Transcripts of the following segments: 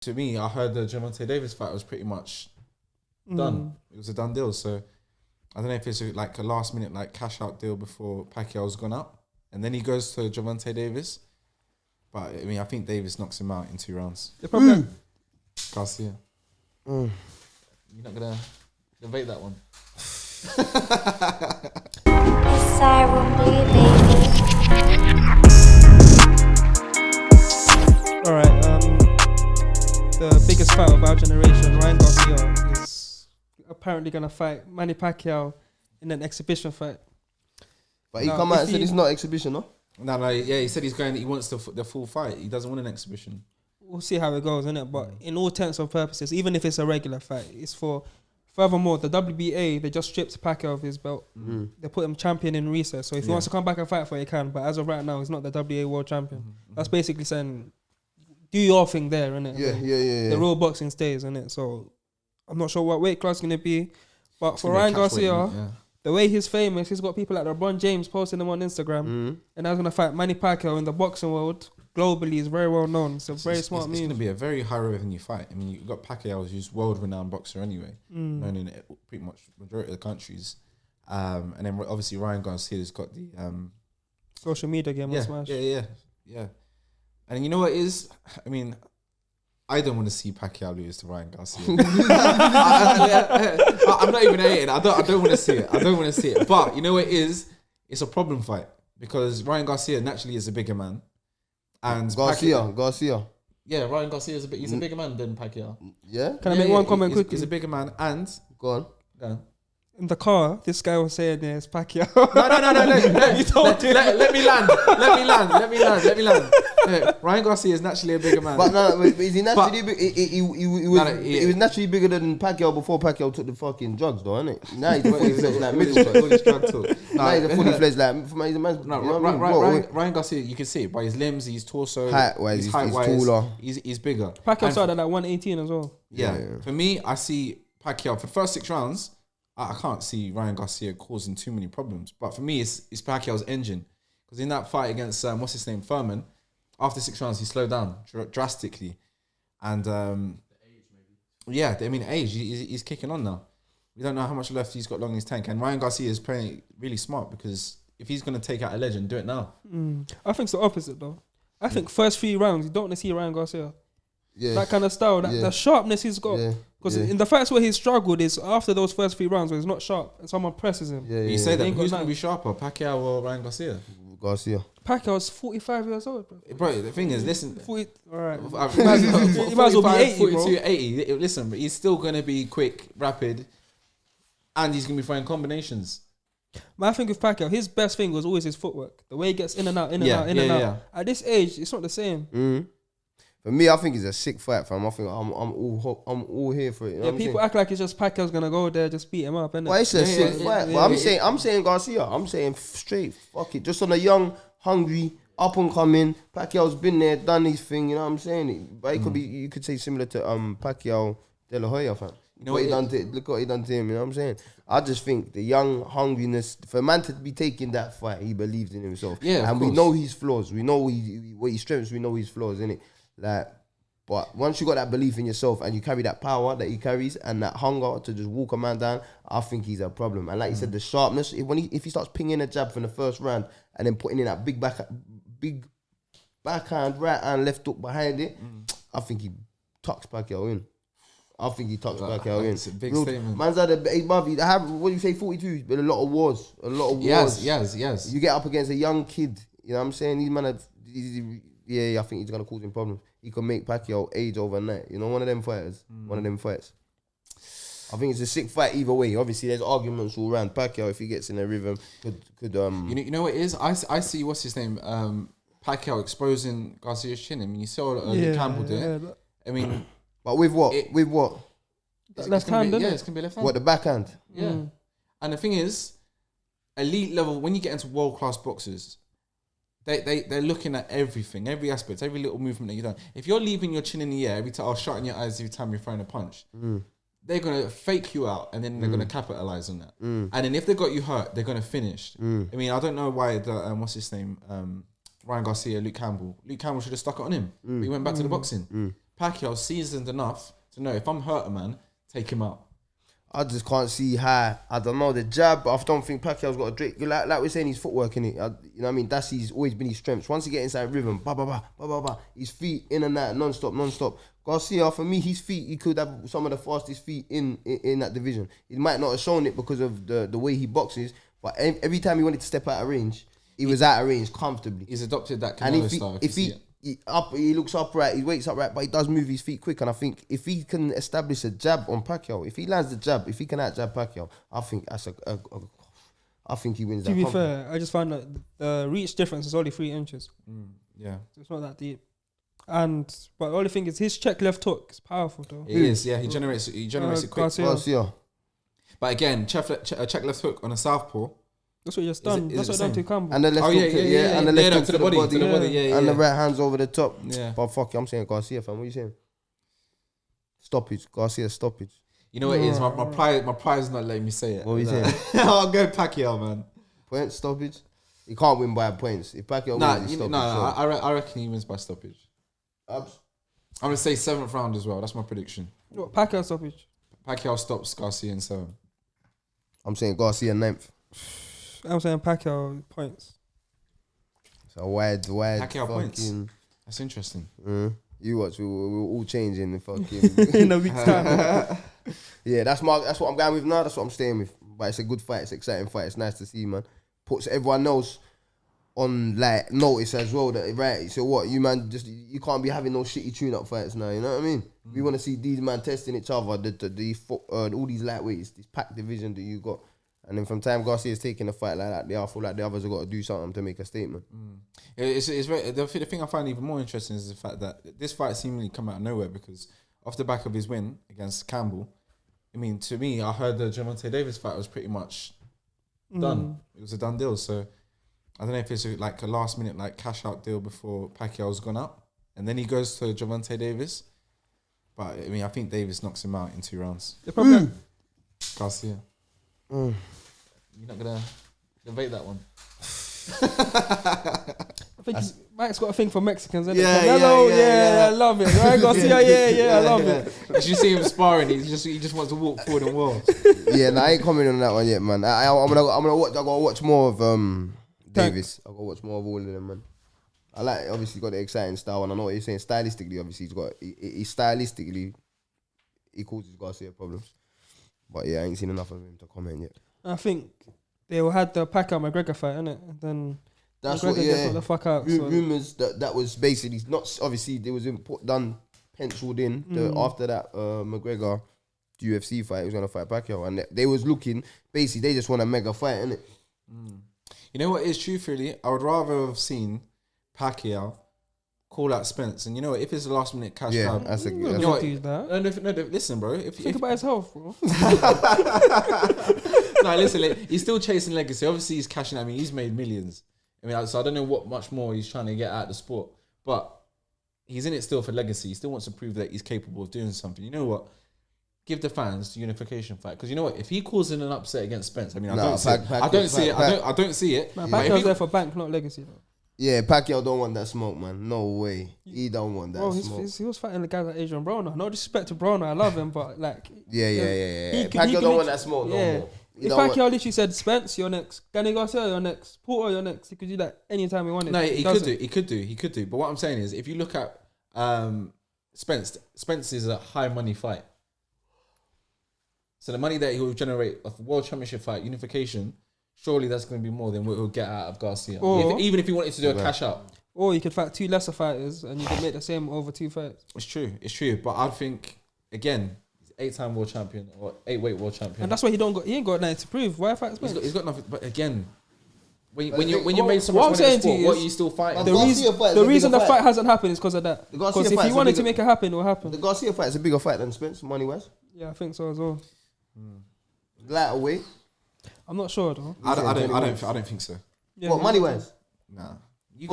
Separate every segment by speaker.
Speaker 1: To me, I heard the Gervonta Davis fight was pretty much done. It was a done deal. So I don't know if it's like a last minute like cash out deal before Pacquiao's gone up, and then he goes to Gervonta Davis. But I mean, I think Davis knocks him out in 2 rounds. Garcia. You're not gonna debate that one.
Speaker 2: All right. The biggest fight of our generation, Ryan Garcia, is apparently gonna fight Manny Pacquiao in an exhibition fight.
Speaker 3: But he come out and said it's not exhibition, no?
Speaker 1: No, yeah, he said he wants the full fight. He doesn't want an exhibition.
Speaker 2: We'll see how it goes, innit? But in all intents and purposes, even if it's a regular fight, it's for. Furthermore, the WBA, they just stripped Pacquiao of his belt. They put him champion in recess. So if he wants to come back and fight for it, he can. But as of right now, he's not the WBA world champion. That's basically saying, do your thing there, innit?
Speaker 3: Yeah.
Speaker 2: The real boxing stays, innit? So I'm not sure what weight class is going to be. But for Ryan Garcia, the way he's famous, he's got people like LeBron James posting him on Instagram. And I was going to fight Manny Pacquiao in the boxing world. Globally, is very well known. It's a very smart move.
Speaker 1: It's going to be a very high revenue fight. I mean, you've got Pacquiao, who's world-renowned boxer anyway, known in pretty much majority of the countries. And then obviously Ryan Garcia has got the...
Speaker 2: social media game on Smash.
Speaker 1: Yeah. And you know what it is? I mean, I don't want to see Pacquiao lose to Ryan Garcia. I'm not even hating. I don't want to see it. But you know what it is? It's a problem fight because Ryan Garcia naturally is a bigger man. And
Speaker 3: Garcia.
Speaker 1: Yeah, Ryan Garcia is he's a bigger man than Pacquiao.
Speaker 3: Yeah?
Speaker 2: Can I make one comment quickly?
Speaker 1: He's a bigger man and...
Speaker 3: Go on.
Speaker 2: In the car, this guy was saying, it's Pacquiao.
Speaker 1: No. Let me land. Ryan Garcia is naturally a bigger man.
Speaker 3: But no, is he naturally big? He was naturally bigger than Pacquiao before Pacquiao took the fucking drugs, though, isn't it? Now he's fully fledged like middleweight. Now he's a fully fledged like he's a man.
Speaker 1: Ryan Garcia, you can see it by his limbs, his torso,
Speaker 3: height-wise, he's taller.
Speaker 1: He's bigger.
Speaker 2: Pacquiao started at 118 as well.
Speaker 1: Yeah. For me, I see Pacquiao for the first 6 rounds. I can't see Ryan Garcia causing too many problems. But for me, it's Pacquiao's engine. Because in that fight against, Furman, after 6 rounds, he slowed down drastically. And, age, he's kicking on now. We don't know how much left he's got long in his tank. And Ryan Garcia is playing really smart because if he's going to take out a legend, do it now.
Speaker 2: I think it's the opposite, though. I think first 3 rounds, you don't want to see Ryan Garcia.
Speaker 3: Yeah.
Speaker 2: That kind of style, the sharpness he's got. Because in the fights where he's struggled is after those first 3 rounds where he's not sharp and someone presses him.
Speaker 1: You say that, who's going to be sharper, Pacquiao or Ryan Garcia?
Speaker 3: Garcia.
Speaker 2: Pacquiao's 45 years old, bro.
Speaker 1: The thing is, listen.
Speaker 2: 40, all right.
Speaker 1: He might as well be 80, 42,
Speaker 2: bro.
Speaker 1: 80. Listen, but he's still going to be quick, rapid, and he's going to be throwing combinations.
Speaker 2: My thing with Pacquiao, his best thing was always his footwork. The way he gets in and out. At this age, it's not the same.
Speaker 3: For me, I think it's a sick fight, fam. I think I'm all here for it. You know
Speaker 2: people act like it's just Pacquiao's gonna go there, just beat him up, innit?
Speaker 3: Well, it's a sick fight. But I'm saying Garcia. I'm saying straight, fuck it. Just on a young, hungry, up and coming. Pacquiao's been there, done his thing. You know what I'm saying? But it could be, you could say similar to Pacquiao De La Hoya, fam. Look what he done to him. You know what I'm saying? I just think the young hungriness for a man to be taking that fight, he believes in himself.
Speaker 1: Yeah,
Speaker 3: and we know his flaws. We know what his strengths. We know his flaws, innit? But once you got that belief in yourself and you carry that power that he carries and that hunger to just walk a man down, I think he's a problem. And like you said, the sharpness, if he starts pinging a jab from the first round and then putting in that big backhand, right hand, left hook behind it, I think he tucks Pacquiao in.
Speaker 1: It's a big statement.
Speaker 3: Man's had what do you say, 42? It's been a lot of wars. Yes. You get up against a young kid, you know what I'm saying? These men have... I think he's going to cause him problems. He can make Pacquiao age overnight. You know, one of them fights. I think it's a sick fight either way. Obviously, there's arguments all around. Pacquiao, if he gets in a rhythm, could
Speaker 1: You know what it is? I see, what's his name? Pacquiao exposing Garcia's chin. I mean, you saw Campbell do it. I mean...
Speaker 3: But with what?
Speaker 2: Left hand, isn't it?
Speaker 1: It's going to be left hand.
Speaker 3: What, the backhand?
Speaker 1: Yeah. And the thing is, elite level, when you get into world-class boxers... They're looking at everything, every aspect, every little movement that you've done. If you're leaving your chin in the air every time, or shutting your eyes every time you're throwing a punch, they're going to fake you out and then they're going to capitalize on that. And then if they got you hurt, they're going to finish. I mean, I don't know why what's his name? Ryan Garcia, Luke Campbell should have stuck it on him. But he went back to the boxing. Pacquiao's seasoned enough to know if I'm hurt a man, take him out.
Speaker 3: I just can't see how. I don't know the jab. I don't think Pacquiao's got a drink. Like we're saying, his footwork in it. You know what I mean? That's always been his strengths. Once he get inside rhythm, ba ba ba ba ba ba. His feet in and out, non-stop. Garcia, for me, his feet, he could have some of the fastest feet in that division. He might not have shown it because of the way he boxes, but every time he wanted to step out of range, he was out of range comfortably.
Speaker 1: He's adopted that Canelo style.
Speaker 3: He looks upright, he wakes upright, but he does move his feet quick. And I think if he can establish a jab on Pacquiao, if he lands the jab, if he can out-jab Pacquiao, I think that's I think he wins that.
Speaker 2: To be fair, I just found that the reach difference is only 3 inches.
Speaker 1: Yeah.
Speaker 2: So it's not that deep. But the only thing is his check left hook is powerful though.
Speaker 1: It is, yeah. He generates it quick.
Speaker 2: Garcia.
Speaker 1: But again, check left hook on a southpaw.
Speaker 2: That's what he just done. That's what he done to Campbell.
Speaker 3: And the left hook, and the left hook to the body, and the right hand's over the top.
Speaker 1: Yeah.
Speaker 3: But fuck, I'm saying Garcia, fam. What are you saying? Stoppage, Garcia stoppage.
Speaker 1: You know what it is? My pride is not letting me say it.
Speaker 3: What are you saying?
Speaker 1: I'll go Pacquiao, man.
Speaker 3: Point stoppage. He can't win by points. If Pacquiao wins, he stoppage.
Speaker 1: I reckon he wins by stoppage.
Speaker 3: I'm
Speaker 1: gonna say 7th round as well. That's my prediction.
Speaker 2: What, Pacquiao stoppage?
Speaker 1: Pacquiao stops Garcia in 7.
Speaker 3: I'm saying Garcia 9th.
Speaker 2: I'm saying Pacquiao points.
Speaker 3: So wide.
Speaker 1: Pacquiao points. That's interesting.
Speaker 3: You watch, we're all changing the fucking
Speaker 2: in a week's time.
Speaker 3: Yeah, that's what I'm going with now. That's what I'm staying with. But it's a good fight. It's an exciting fight. It's nice to see, man. Puts everyone else on like notice as well. That right. So what you man you can't be having no shitty tune-up fights now. You know what I mean? We want to see these man testing each other. All these lightweights, this pack division that you got. And then from time Garcia's taking a fight like that, I feel like the others have got to do something to make a statement.
Speaker 1: It's very, the thing I find even more interesting is the fact that this fight seemingly come out of nowhere because off the back of his win against Campbell, I mean, to me, I heard the Gervonta Davis fight was pretty much done. It was a done deal. So I don't know if it's like a last minute like cash out deal before Pacquiao's gone up, and then he goes to Gervonta Davis. But I mean, I think Davis knocks him out in 2 rounds. Garcia. You're not gonna debate that one.
Speaker 2: I think Mike's got a thing for Mexicans, isn't
Speaker 3: Yeah,
Speaker 2: it? I love it. Right, Garcia, I love it.
Speaker 1: Did you see him sparring? He just wants to walk forward and walk.
Speaker 3: Yeah, I ain't commenting on that one yet, man. I'm gonna watch. I gotta watch more of Davis. I gotta watch more of all of them, man. I like obviously got the exciting style, and I know what you're saying. Stylistically, obviously he causes Garcia problems. But yeah, I ain't seen enough of him to comment yet.
Speaker 2: I think they had the Pacquiao McGregor fight, innit? And then
Speaker 3: that's
Speaker 2: McGregor gets got the fuck out.
Speaker 3: Rumors that was basically not obviously there was done penciled in after that McGregor UFC fight. He was gonna fight Pacquiao, and they was looking basically they just want a mega fight, innit?
Speaker 1: You know what is truthfully, I would rather have seen Pacquiao call out Spence, and you know what? If it's a last minute cash grab,
Speaker 3: that's a
Speaker 2: you know what? No,
Speaker 1: listen, bro.
Speaker 2: Think about his health, bro.
Speaker 1: No, listen. He's still chasing legacy. Obviously, he's cashing. I mean, he's made millions. I mean, so I don't know what much more he's trying to get out of the sport, but he's in it still for legacy. He still wants to prove that he's capable of doing something. You know what? Give the fans the unification fight, because you know what? If he calls in an upset against Spence, I mean, I don't see it.
Speaker 2: Man, Pacquiao's there for bank, not legacy, though.
Speaker 3: Yeah, Pacquiao don't want that smoke, man. No way. He don't want that smoke.
Speaker 2: He was fighting the guy like Adrian Broner. No disrespect to Broner, I love him, but like...
Speaker 3: Yeah. Pacquiao don't want that smoke no more.
Speaker 2: If Pacquiao literally said, Spence, you're next. Gany Garcia, you're next. Porter, you're next. He could do that anytime he wanted.
Speaker 1: No, he could do. But what I'm saying is, if you look at Spence is a high money fight. So the money that he will generate of a world championship fight, unification, surely that's going to be more than what he'll get out of Garcia. Even if he wanted to do a cash out.
Speaker 2: Or you could fight 2 lesser fighters and you could make the same over 2 fights.
Speaker 1: It's true. But I think, again, he's 8-time world champion or 8-weight world champion.
Speaker 2: And that's why he ain't got nothing to prove. Why fight Spence?
Speaker 1: He's got nothing. But again, when you made so much money in sport, what are you still fighting?
Speaker 2: The reason the fight hasn't happened is because of that. Because if he wanted to make it happen, it will happen.
Speaker 3: The Garcia fight is a bigger fight than Spence, money-wise.
Speaker 2: Yeah, I think so as well.
Speaker 3: Lighter weight.
Speaker 2: I'm not sure though.
Speaker 1: I don't think so.
Speaker 2: Yeah,
Speaker 3: what, money-wise?
Speaker 1: Nah.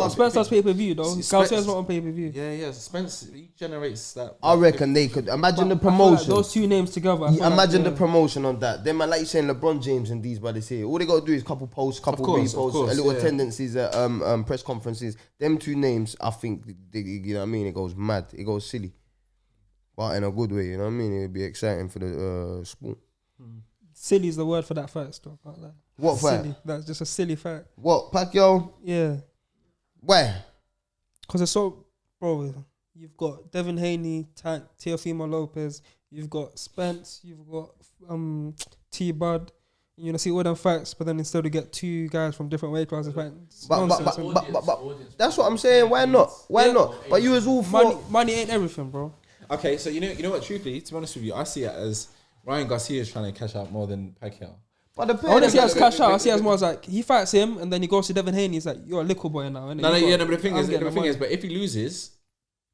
Speaker 2: Spence does pay-per-view though. Garcia's not on pay-per-view.
Speaker 1: Yeah. Spence, he generates that.
Speaker 3: I reckon they could imagine the promotion.
Speaker 2: Like those 2 names together.
Speaker 3: Imagine the promotion on that. Then man, like you saying, LeBron James and these brothers here. All they got to do is couple posts, couple reposts, a little attendances at press conferences. Them 2 names, I think, you know what I mean? It goes mad. It goes silly. but in a good way. You know what I mean? It'd be exciting for the sport.
Speaker 2: Silly is the word for that fight. Still, can't lie.
Speaker 3: What fight?
Speaker 2: Silly. That's just a silly fight.
Speaker 3: What, Pacquiao?
Speaker 2: Yeah,
Speaker 3: Why?
Speaker 2: because it's so, bro. You've got Devin Haney, Tank, Teofimo Lopez. You've got Spence. You've got T Bud. You know, see all them fights, but then instead we get two guys from different weight classes fighting.
Speaker 3: But that's what I'm saying. Why not? Why not? But you was all for
Speaker 2: money ain't everything, bro.
Speaker 1: Okay, so you know what? Truthfully, to be honest with you, I see it as Ryan Garcia is trying to cash out more than Pacquiao.
Speaker 3: But
Speaker 2: I wouldn't see it as cash out. I see it as more as like he fights him and then he goes to Devin Haney. He's like, you're a little boy now, innit?
Speaker 1: But the thing is, but if he loses,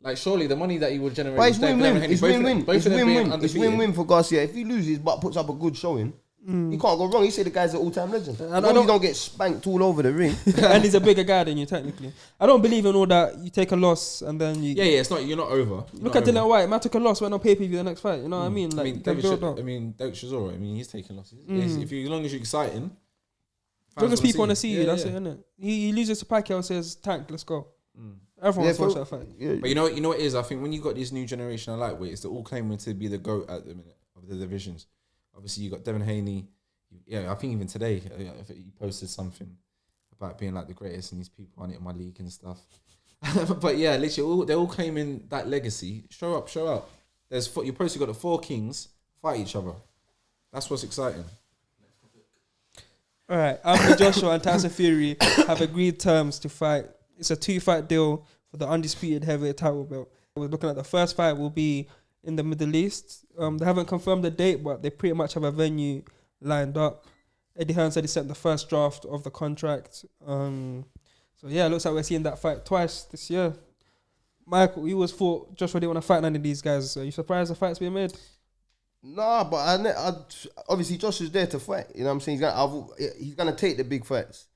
Speaker 1: like surely the money that he would generate,
Speaker 3: but it's win-win. It's win-win. It's win-win. It's win-win for Garcia. If he loses but puts up a good showing, he can't go wrong. He said the guy's an all-time legend. And I don't get spanked all over the ring.
Speaker 2: And he's a bigger guy than you technically. I don't believe in all that. You take a loss and then you.
Speaker 1: Yeah. It's not. You're not over.
Speaker 2: Look at Dillian White. Man took a loss, went on pay-per-view the next fight. You know what I mean? Like
Speaker 1: David Chisora. I mean, he's taking losses. Yes, as long as you're exciting.
Speaker 2: As long as people want to see you, that's it, innit? He loses to Pacquiao, says, Tank, let's go. Everyone wants to watch that fight.
Speaker 3: Yeah.
Speaker 1: But you know what it is? I think when you got this new generation of lightweights, they're all claiming to be the GOAT at the minute of the divisions. Obviously, you got Devin Haney. Yeah, I think even today he posted something about being like the greatest, and these people aren't in my league and stuff. But yeah, literally, they're all claiming that legacy. Show up. You posted got the 4 kings fight each other. That's what's exciting.
Speaker 2: All right, Anthony Joshua and Tyson Fury have agreed terms to fight. It's a 2-fight deal for the undisputed heavyweight title belt. We're looking at the first fight will be in the Middle East. They haven't confirmed the date, but they pretty much have a venue lined up. Eddie Hearn said he sent the first draft of the contract. So yeah, it looks like we're seeing that fight twice this year. Michael, you always thought Joshua didn't want to fight none of these guys. Are you surprised the fight's being made?
Speaker 3: Nah, but I obviously Joshua's there to fight. You know what I'm saying? He's gonna take the big fights.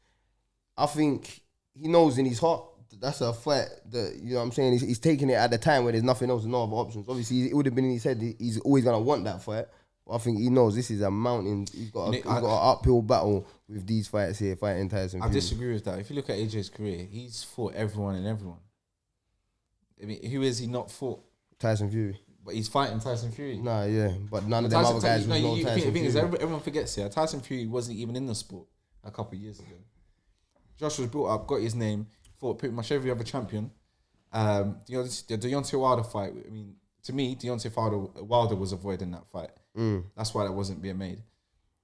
Speaker 3: I think he knows in his heart that's a fight that, you know what I'm saying, he's taking it at the time where there's nothing else, no other options. Obviously, it would have been in his head he's always gonna want that fight. But I think he knows this is a mountain. He's got an uphill battle with these fights here, fighting Tyson Fury.
Speaker 1: I disagree with that. If you look at AJ's career, he's fought everyone and everyone. I mean, who is he not fought?
Speaker 3: Tyson Fury.
Speaker 1: But he's fighting Tyson Fury.
Speaker 3: Nah, yeah, but none of them other guys was no Tyson Fury.
Speaker 1: Everyone forgets here. Tyson Fury wasn't even in the sport a couple of years ago. Josh was built up, got his name, fought pretty much every other champion. The Deontay Wilder fight. I mean, to me, Deontay Wilder was avoiding that fight. That's why that wasn't being made.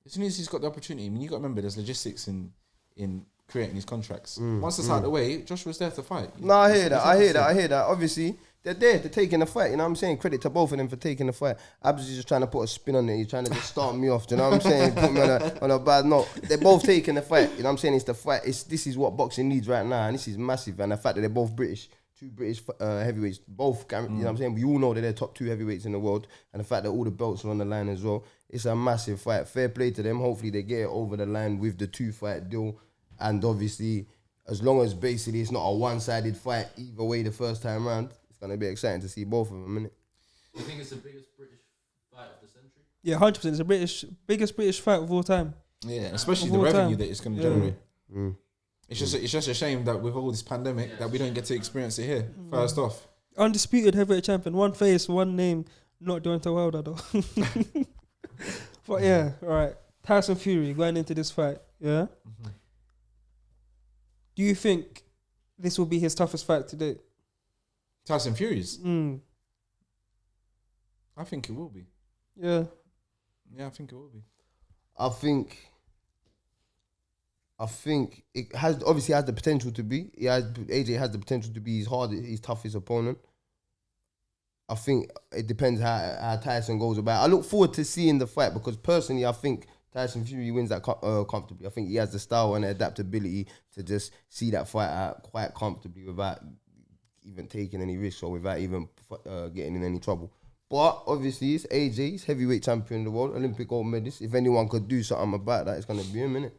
Speaker 1: As soon as he's got the opportunity, I mean, you got to remember there's logistics in creating these contracts. Once it's out of the way, Josh was there to fight.
Speaker 3: No, I hear that. Obviously, they're there. They're taking the fight. You know what I'm saying? Credit to both of them for taking the fight. Abs is just trying to put a spin on it. He's trying to just start me off. Do you know what I'm saying? Put me on a bad note. They're both taking the fight. You know what I'm saying? It's the fight. This is what boxing needs right now, and this is massive. And the fact that they're both British, 2 British heavyweights, both. You know what I'm saying? We all know that they're top 2 heavyweights in the world, and the fact that all the belts are on the line as well. It's a massive fight. Fair play to them. Hopefully, they get it over the line with the 2-fight deal, and obviously, as long as basically it's not a one-sided fight either way the first time round. It's gonna be exciting to see both of them, innit?
Speaker 4: Do you think it's the biggest British fight of the century?
Speaker 2: Yeah, 100%. It's the biggest British fight of all time.
Speaker 1: Yeah, especially the revenue that it's going to generate. It's just a shame that with all this pandemic that we don't get to experience it here. First off,
Speaker 2: undisputed heavyweight champion, one face, one name, not Deontay Wilder though. But yeah, all right. Tyson Fury going into this fight. Yeah. Do you think this will be his toughest fight to date?
Speaker 1: Tyson Fury's. I think it will be.
Speaker 2: Yeah.
Speaker 1: Yeah, I think it will be.
Speaker 3: I think it has obviously has the potential to be. AJ has the potential to be his toughest opponent. I think it depends how Tyson goes about it. I look forward to seeing the fight because personally I think Tyson Fury wins that comfortably. I think he has the style and the adaptability to just see that fight out quite comfortably without even taking any risks or without even getting in any trouble. But obviously, it's AJ, he's heavyweight champion of the world, Olympic gold medalist. If anyone could do something about that, it's going to be him, innit?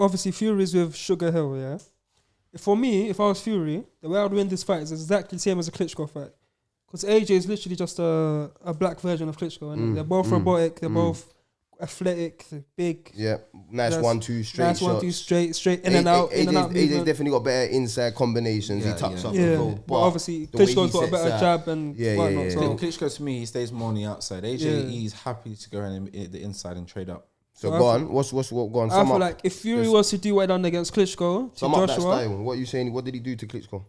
Speaker 2: Obviously, Fury's with Sugar Hill, yeah? For me, if I was Fury, the way I would win this fight is exactly the same as a Klitschko fight. Because AJ is literally just a black version of Klitschko, innit? They're both robotic, they're both athletic, big.
Speaker 3: Yeah, nice
Speaker 2: Just
Speaker 3: 1-2 straight
Speaker 2: Nice
Speaker 3: shots.
Speaker 2: 1-2 straight in and out, in and out.
Speaker 3: AJ's
Speaker 2: movement.
Speaker 3: definitely got better inside combinations.
Speaker 1: Yeah,
Speaker 3: He tucks
Speaker 1: yeah.
Speaker 3: up
Speaker 2: Yeah,
Speaker 3: and goes.
Speaker 2: but obviously
Speaker 3: the way he
Speaker 2: Klitschko's got a
Speaker 3: sets
Speaker 2: better
Speaker 3: out-
Speaker 2: jab and whatnot.
Speaker 3: yeah.
Speaker 2: So
Speaker 1: Klitschko to me, he stays more on the outside. AJ,
Speaker 2: Yeah.
Speaker 1: he's happy to go in the inside and trade up.
Speaker 3: So
Speaker 2: I
Speaker 3: go on. What's go on?
Speaker 2: I
Speaker 3: Sum
Speaker 2: feel
Speaker 3: up.
Speaker 2: like if Fury was to do what he done against Klitschko to
Speaker 3: Sum up that
Speaker 2: Joshua,
Speaker 3: style. What are you saying? What did he do to Klitschko?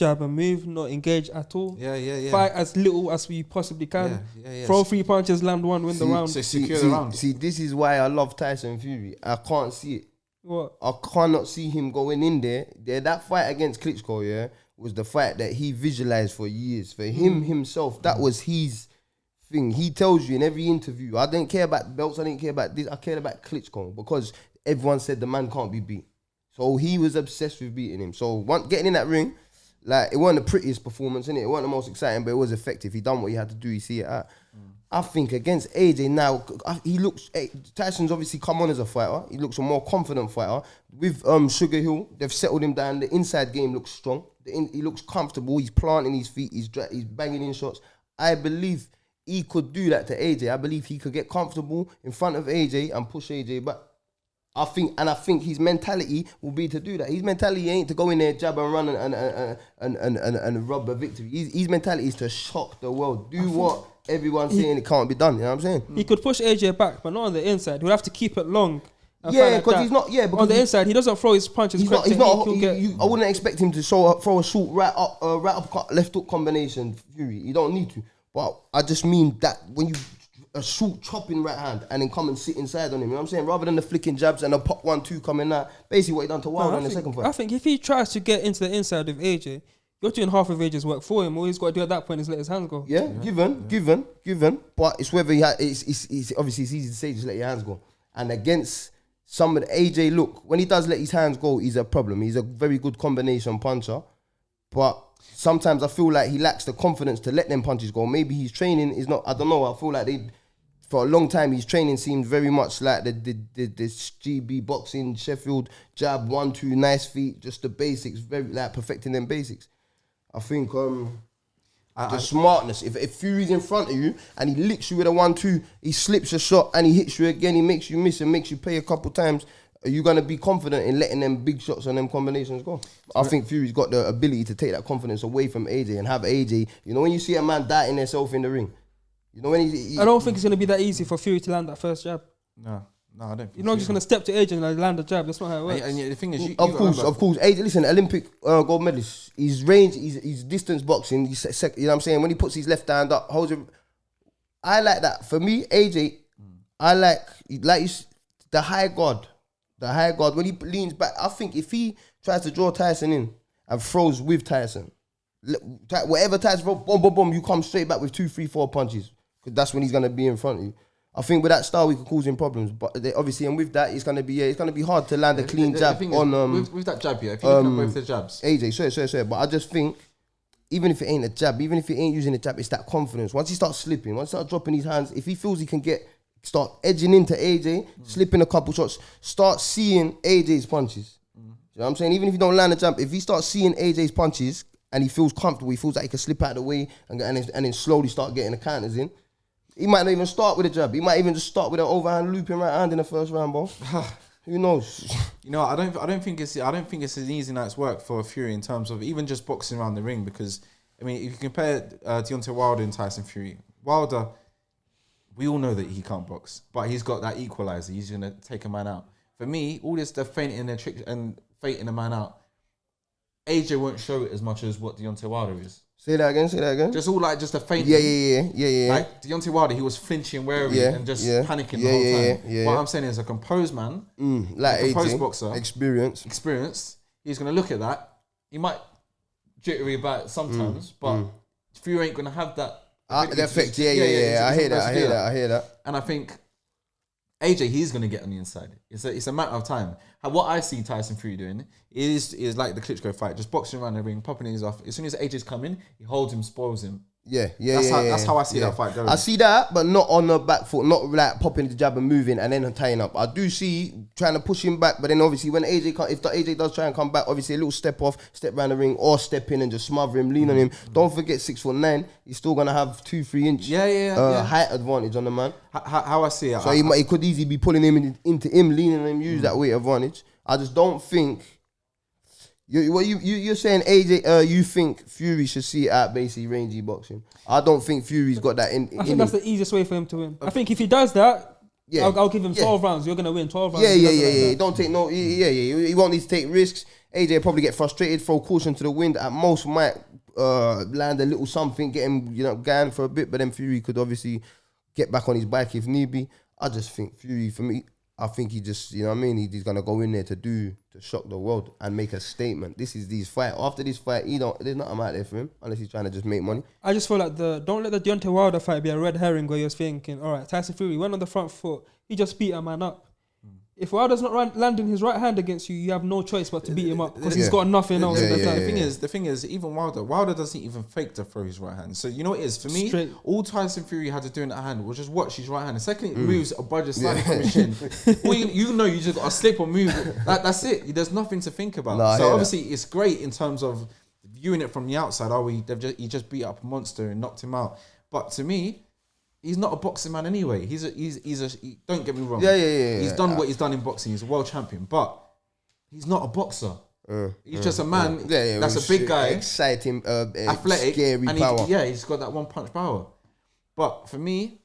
Speaker 2: jab and move, not engage at all.
Speaker 1: Yeah.
Speaker 2: Fight as little as we possibly can.
Speaker 1: Yeah.
Speaker 2: Throw 3 punches, land 1, win the round.
Speaker 1: So secure the round.
Speaker 3: See, this is why I love Tyson Fury. I can't see it.
Speaker 2: What?
Speaker 3: I cannot see him going in there. That fight against Klitschko, yeah, was the fight that he visualized for years. For him himself, that was his thing. He tells you in every interview, I didn't care about belts, I didn't care about this, I cared about Klitschko because everyone said the man can't be beat. So he was obsessed with beating him. So getting in that ring, like, it wasn't the prettiest performance, innit? It wasn't the most exciting, but it was effective. He done what he had to do. You see it out. I think against AJ now, Tyson's obviously come on as a fighter. He looks a more confident fighter. With Sugar Hill, they've settled him down. The inside game looks strong. He looks comfortable. He's planting his feet. He's banging in shots. I believe he could do that to AJ. I believe he could get comfortable in front of AJ and push AJ back. I think his mentality will be to do that. His mentality ain't to go in there, jab and run and rob a victory. His mentality is to shock the world. Do what everyone's saying it can't be done. You know what I'm saying?
Speaker 2: He could push AJ back, but not on the inside. He'll have to keep it long. and
Speaker 3: Yeah,
Speaker 2: fight like
Speaker 3: because
Speaker 2: that.
Speaker 3: he's not. Yeah, because
Speaker 2: on the inside, he doesn't throw his punches.
Speaker 3: He's
Speaker 2: quick
Speaker 3: not. He's
Speaker 2: to
Speaker 3: not.
Speaker 2: he'll get-
Speaker 3: I wouldn't expect him to throw a short right up left hook combination. Fury, you don't need to. But I just mean that when you a short chopping right hand and then come and sit inside on him, you know what I'm saying? Rather than the flicking jabs and a pop 1-2 coming out. Basically, what he done to Wilder in the second fight.
Speaker 2: I think if he tries to get into the inside of AJ, you're doing half of AJ's work for him. All he's got to do at that point is let his hands go.
Speaker 3: Yeah, given. But it's whether he it's obviously it's easy to say just let your hands go. And against some of the AJ, look, when he does let his hands go, he's a problem. He's a very good combination puncher. But sometimes I feel like he lacks the confidence to let them punches go. Maybe his training is not, I don't know, I feel like for a long time his training seemed very much like the GB boxing, Sheffield, jab, 1-2, nice feet, just the basics, very like perfecting them basics. I think the smartness. If Fury's in front of you and he licks you with a 1-2, he slips a shot and he hits you again, he makes you miss and makes you pay a couple times, are you gonna be confident in letting them big shots and them combinations go? I think Fury's got the ability to take that confidence away from AJ and have AJ. You know when you see a man dieting himself in the ring, you know when
Speaker 2: I don't think it's going to be that easy for Fury to land that first jab.
Speaker 1: No, I don't think
Speaker 2: You're not just going to step to AJ and like, land a jab. That's not how it works.
Speaker 1: And the thing is,
Speaker 3: Of course. AJ, listen, Olympic gold medalist. His range, he's distance boxing. You know what I'm saying? When he puts his left hand up, holds it. I like that. For me, AJ, I like the high guard. The high guard, when he leans back, I think if he tries to draw Tyson in and throws with Tyson, whatever Tyson throws, boom, boom, boom, you come straight back with 2, 3, 4 punches. Because that's when he's going to be in front of you. I think with that style, we could cause him problems. But obviously, and with that, it's going to be hard to land a clean jab on...
Speaker 1: with that jab, yeah, if you look at both the jabs.
Speaker 3: AJ, sorry. But I just think, even if it ain't a jab, even if he ain't using a jab, it's that confidence. Once he starts slipping, once he starts dropping his hands, if he feels he can start edging into AJ, slipping a couple shots, start seeing AJ's punches. You know what I'm saying? Even if you don't land a jump, if he starts seeing AJ's punches and he feels comfortable, he feels like he can slip out of the way and then slowly start getting the counters in, he might not even start with a jab. He might even just start with an overhand looping right hand in the first round, bro. Who knows? You know,
Speaker 1: I don't think it's an easy night's work for Fury in terms of even just boxing around the ring, because I mean, if you compare Deontay Wilder and Tyson Fury, Wilder, we all know that he can't box, but he's got that equalizer. He's gonna take a man out. For me, all this the feinting and trick and feinting a man out, AJ won't show it as much as what Deontay Wilder is.
Speaker 3: Say that again.
Speaker 1: Just all like just a feint.
Speaker 3: Yeah.
Speaker 1: Like Deontay Wilder, he was flinching wary and just panicking the whole time.
Speaker 3: Yeah.
Speaker 1: What I'm saying is a composed man,
Speaker 3: like
Speaker 1: a composed
Speaker 3: AJ,
Speaker 1: boxer,
Speaker 3: experienced.
Speaker 1: He's gonna look at that. He might jittery about it sometimes, but Fury ain't gonna have that.
Speaker 3: The effect, yeah. I hear that.
Speaker 1: And I think AJ, he's gonna get on the inside. It's a matter of time. What I see Tyson Fury doing is like the Klitschko fight, just boxing around the ring, popping his off. As soon as AJ's coming, he holds him, spoils him. That's how I see that fight going.
Speaker 3: I see that, but not on the back foot, not like popping the jab and moving and then tying up. I do see trying to push him back, but then obviously when if the AJ does try and come back, obviously a little step off, step round the ring, or step in and just smother him, lean on him. Don't forget 6'9", he's still gonna have 2-3 inch height advantage on the man.
Speaker 1: How I see it,
Speaker 3: so he could easily be pulling him into him, leaning on him, use that weight advantage. I just don't think. You're saying AJ, you think Fury should see it at basically rangy boxing. I don't think Fury's got that in.
Speaker 2: I think that's the easiest way for him to win. I think if he does that, I'll give him 12 rounds. You're gonna win 12 rounds.
Speaker 3: Yeah. Don't take no. He won't need to take risks. AJ will probably get frustrated, throw caution to the wind. At most, might land a little something, get him going for a bit. But then Fury could obviously get back on his bike if need be. I just think Fury, for me, I think he just, you know what I mean? He's gonna go in there to shock the world and make a statement. This is his fight. After this fight, there's nothing out there for him unless he's trying to just make money.
Speaker 2: I just feel like don't let the Deontay Wilder fight be a red herring where you're thinking, all right, Tyson Fury went on the front foot, he just beat a man up. If Wilder's not landing his right hand against you, you have no choice but to beat him up because he's got nothing else.
Speaker 1: The thing is, even Wilder doesn't even fake to throw his right hand. So you know what it is for me. All Tyson Fury had to do in that hand was just watch his right hand. The second it moves a budget slightly from his chin, well, you just got to slip or move. That's it. There's nothing to think about. So obviously it's great in terms of viewing it from the outside. He just beat up a monster and knocked him out. But to me, he's not a boxing man anyway. Don't get me wrong. He's done what he's done in boxing. He's a world champion, but he's not a boxer. He's just a man that's a big guy,
Speaker 3: exciting,
Speaker 1: athletic,
Speaker 3: scary
Speaker 1: and
Speaker 3: power.
Speaker 1: He's got that one punch power. But for me,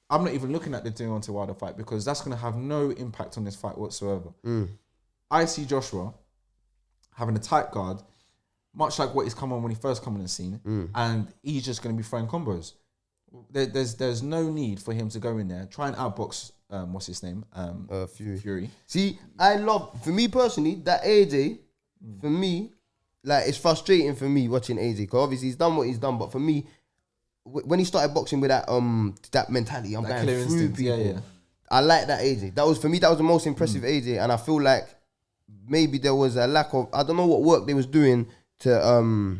Speaker 1: I'm not even looking at the Deontay Wilder fight because that's going to have no impact on this fight whatsoever. I see Joshua having a tight guard, much like what he's come on when he first come on the scene, and he's just going to be throwing combos. There's no need for him to go in there, try and outbox, what's his name? Fury.
Speaker 3: See, for me personally, that AJ, for me, like, it's frustrating for me watching AJ, because obviously he's done what he's done, but for me, when he started boxing with that mentality, I'm going through people. I like that AJ. That was the most impressive AJ, and I feel like maybe there was a lack of, I don't know what work they was doing to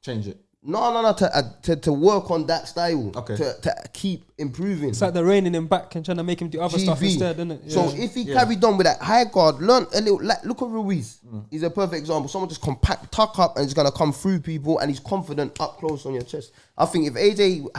Speaker 1: change it.
Speaker 3: No, to work on that style.
Speaker 1: Okay.
Speaker 3: To keep improving.
Speaker 2: It's like they're reining him back and trying to make him do other stuff instead, isn't it?
Speaker 3: So if he carried on with that high guard, learn a little, like, look at Ruiz. He's a perfect example. Someone just compact, tuck up, and he's gonna come through people, and he's confident up close on your chest. I think if AJ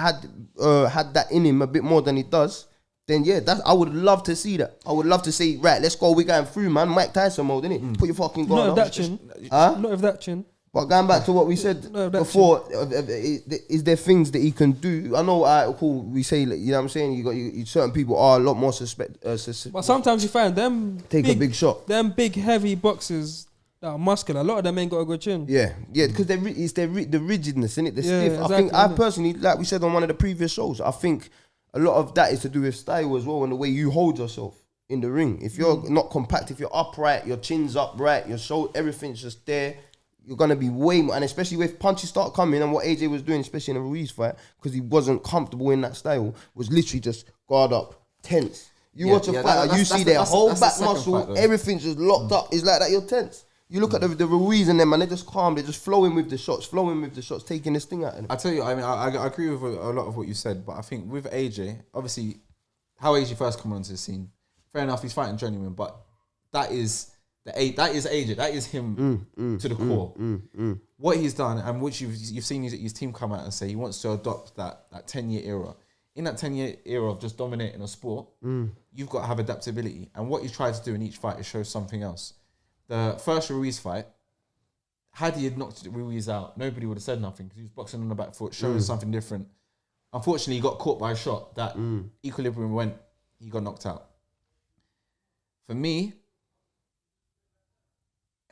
Speaker 3: had that in him a bit more than he does, then I would love to see that. I would love to say, right, let's go, we're going through, man. Mike Tyson mode, innit? Put your fucking guard
Speaker 2: up. Not of that chin.
Speaker 3: But going back to what we said before, is there things that he can do? I know, cool, we say, you know what I'm saying? You certain people are a lot more suspect.
Speaker 2: But sometimes you find them
Speaker 3: a big shot.
Speaker 2: Them big heavy boxers that are muscular, a lot of them ain't got a good chin.
Speaker 3: Yeah, because it's the rigidness, innit? The stiff.
Speaker 2: Exactly,
Speaker 3: I think I personally, like we said on one of the previous shows, I think a lot of that is to do with style as well and the way you hold yourself in the ring. If you're not compact, if you're upright, your chin's upright, your shoulder, everything's just there. You're going to be way more, and especially with punches start coming, and what AJ was doing, especially in the Ruiz fight, because he wasn't comfortable in that style, was literally just guard up, tense. You watch a fighter, you see their whole back muscle, everything's just locked up. It's like that, you're tense. You look at the Ruiz and them, and they're just calm, they're just flowing with the shots, taking this thing out of them.
Speaker 1: I tell you, I mean, I agree with a lot of what you said, but I think with AJ, obviously, how AJ first come onto the scene, fair enough, he's fighting journeyman, but that is AJ. That is him to the core. What he's done, and which you've seen his team come out and say he wants to adopt that 10-year era. In that 10-year era of just dominating a sport, you've got to have adaptability. And what he's tried to do in each fight is show something else. The first Ruiz fight, had he knocked Ruiz out, nobody would have said nothing because he was boxing on the back foot, showing something different. Unfortunately, he got caught by a shot that equilibrium went, he got knocked out. For me,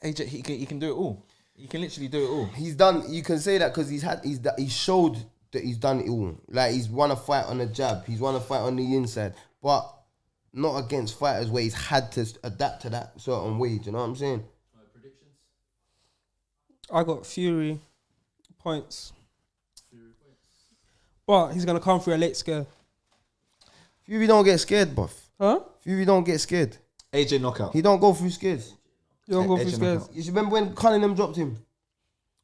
Speaker 1: AJ, he can do it all. He can literally do it all.
Speaker 3: He's done. You can say that because he showed that he's done it all. Like, he's won a fight on a jab. He's won a fight on the inside, but not against fighters where he's had to adapt to that certain way. Do you know what I'm saying?
Speaker 4: Predictions?
Speaker 2: I got Fury points. But he's gonna come through a late scare.
Speaker 3: Fury don't get scared, buff.
Speaker 2: Huh?
Speaker 3: Fury don't get scared.
Speaker 1: AJ knockout.
Speaker 3: He don't go through scares.
Speaker 2: You don't go through scares.
Speaker 3: You remember when Cunningham dropped him?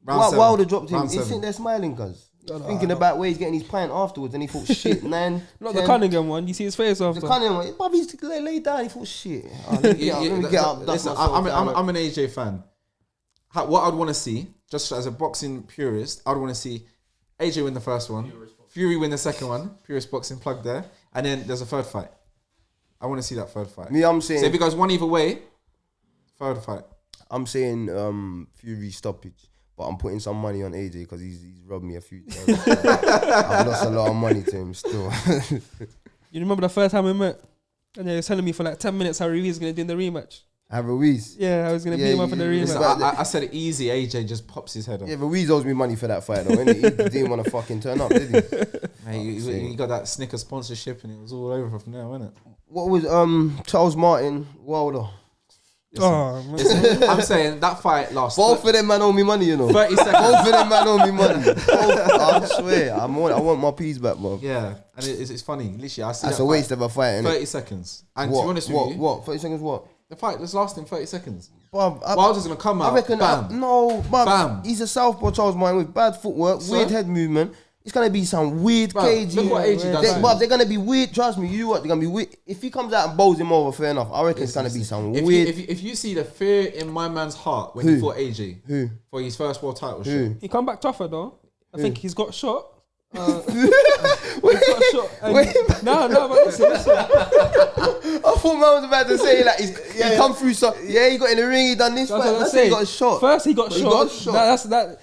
Speaker 3: Wilder dropped him.
Speaker 1: Round
Speaker 3: He's
Speaker 1: 7.
Speaker 3: sitting there smiling, cuz. Thinking about where he's getting his pint afterwards, and he thought, shit, 9.
Speaker 2: Not
Speaker 3: 10.
Speaker 2: the Cunningham one. You see his face after.
Speaker 3: The Cunningham one, Bobby used to lay down. He thought, shit. Let me get up.
Speaker 1: Listen, I'm an AJ fan. What I'd want to see, just as a boxing purist, I'd want to see AJ win the first one, Fury win the second one, Purist boxing plug there, and then there's a third fight. I want to see that third fight.
Speaker 3: I'm saying.
Speaker 1: So if it goes one either way, third fight.
Speaker 3: I'm saying Fury stoppage, but I'm putting some money on AJ because he's robbed me a few times. I've lost a lot of money to him still.
Speaker 2: You remember the first time we met? And they were telling me for like 10 minutes how Ruiz is going to do in the rematch.
Speaker 3: Have Ruiz.
Speaker 2: Yeah, I was going to beat him up in the rematch.
Speaker 1: Listen, I said it easy, AJ just pops his head off.
Speaker 3: Yeah, but Ruiz owes me money for that fight though. He didn't want to fucking turn up, did he?
Speaker 1: Hey, he got that Snickers sponsorship and it was all over from there, wasn't it?
Speaker 3: What was Charles Martin, Wilder?
Speaker 1: Listen, I'm saying that fight lost.
Speaker 3: Both of them man owe me money, you know.
Speaker 1: 30 seconds.
Speaker 3: Both of them man owe me money. I swear, I want my peas back, bro.
Speaker 1: Yeah, and it's funny. Literally, I see
Speaker 3: That's
Speaker 1: that
Speaker 3: a waste
Speaker 1: fight,
Speaker 3: of a fight, innit?
Speaker 1: 30 seconds. And to be honest with you,
Speaker 3: What? 30 seconds what?
Speaker 1: the fight was lasting 30 seconds.
Speaker 3: Bruv,
Speaker 1: Wilder's going to come out,
Speaker 3: I reckon,
Speaker 1: bam.
Speaker 3: no, bruv,
Speaker 1: Bam.
Speaker 3: he's a southpaw Charles Martin with bad footwork,
Speaker 1: So?
Speaker 3: weird head movement. It's gonna be some weird
Speaker 1: Bruv,
Speaker 3: cagey.
Speaker 1: look what AJ does, man.
Speaker 3: They're gonna be weird. Trust me, you what? They're gonna be weird. If he comes out and bowls him over, fair enough. I reckon it's gonna be some weird.
Speaker 1: If you see the fear in my man's heart when
Speaker 3: Who?
Speaker 1: he fought AJ
Speaker 3: Who?
Speaker 1: for his first world title shot.
Speaker 3: Who?
Speaker 2: He come back tougher though. I think he's got shot.
Speaker 3: Wait,
Speaker 2: No, but listen.
Speaker 3: I thought man was about to say like he come through. So yeah, he got in the ring. He done this.
Speaker 2: That's
Speaker 3: Fight.
Speaker 2: what I'm
Speaker 3: That's
Speaker 2: saying.
Speaker 3: he got shot.
Speaker 2: First he got
Speaker 3: But he
Speaker 2: shot.
Speaker 3: got shot.
Speaker 2: That's that.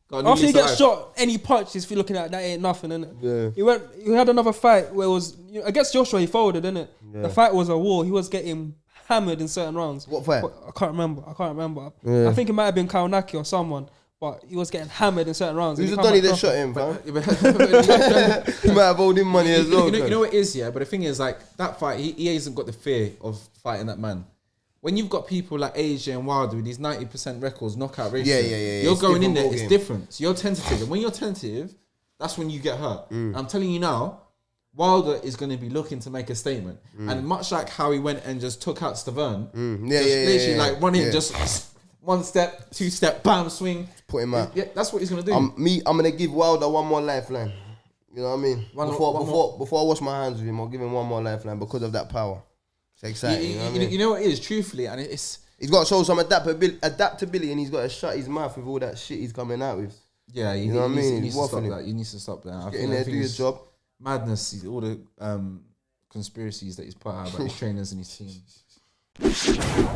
Speaker 1: God,
Speaker 2: After he
Speaker 1: he's
Speaker 2: gets
Speaker 1: alive.
Speaker 2: shot, any punch is looking at that ain't nothing, innit?
Speaker 3: Yeah.
Speaker 2: He had another fight where it was against Joshua. He folded, innit?
Speaker 3: Yeah.
Speaker 2: The fight was a war. He was getting hammered in certain rounds.
Speaker 3: What fight?
Speaker 2: But I can't remember.
Speaker 3: Yeah.
Speaker 2: I think it might have been Kaunaki or someone, but he was getting hammered in certain rounds.
Speaker 3: Who's
Speaker 2: and
Speaker 3: the
Speaker 2: he come
Speaker 3: Donny
Speaker 2: back
Speaker 3: that
Speaker 2: tougher.
Speaker 3: shot him, fam? He might have owed him money as well.
Speaker 1: You know what it is, yeah? But the thing is, like, that fight, he hasn't got the fear of fighting that man. When you've got people like AJ and Wilder with these 90% records, knockout ratio,
Speaker 3: Yeah.
Speaker 1: you're
Speaker 3: It's
Speaker 1: going in
Speaker 3: different
Speaker 1: there,
Speaker 3: ball
Speaker 1: it's
Speaker 3: game.
Speaker 1: different. So you're tentative. And when you're tentative, that's when you get hurt. I'm telling you now, Wilder is going to be looking to make a statement. And much like how he went and just took out Stavern, literally like running, just one step, two step, bam, swing.
Speaker 3: Put him out.
Speaker 1: Yeah, that's what he's going to do.
Speaker 3: I'm gonna give Wilder one more lifeline. You know what I mean?
Speaker 1: One
Speaker 3: Before I wash my hands with him, I'll give him one more lifeline because of that power. It's exciting. You know what I mean?
Speaker 1: You know what it is, truthfully, and it's...
Speaker 3: He's got to show some adaptability, and he's got to shut his mouth with all that shit he's coming out with.
Speaker 1: Yeah,
Speaker 3: You know what I mean?
Speaker 1: He needs to stop
Speaker 3: Waffling.
Speaker 1: that. He needs to stop that.
Speaker 3: Get in there, do your job.
Speaker 1: Madness, all the conspiracies that he's put out about his trainers and his team.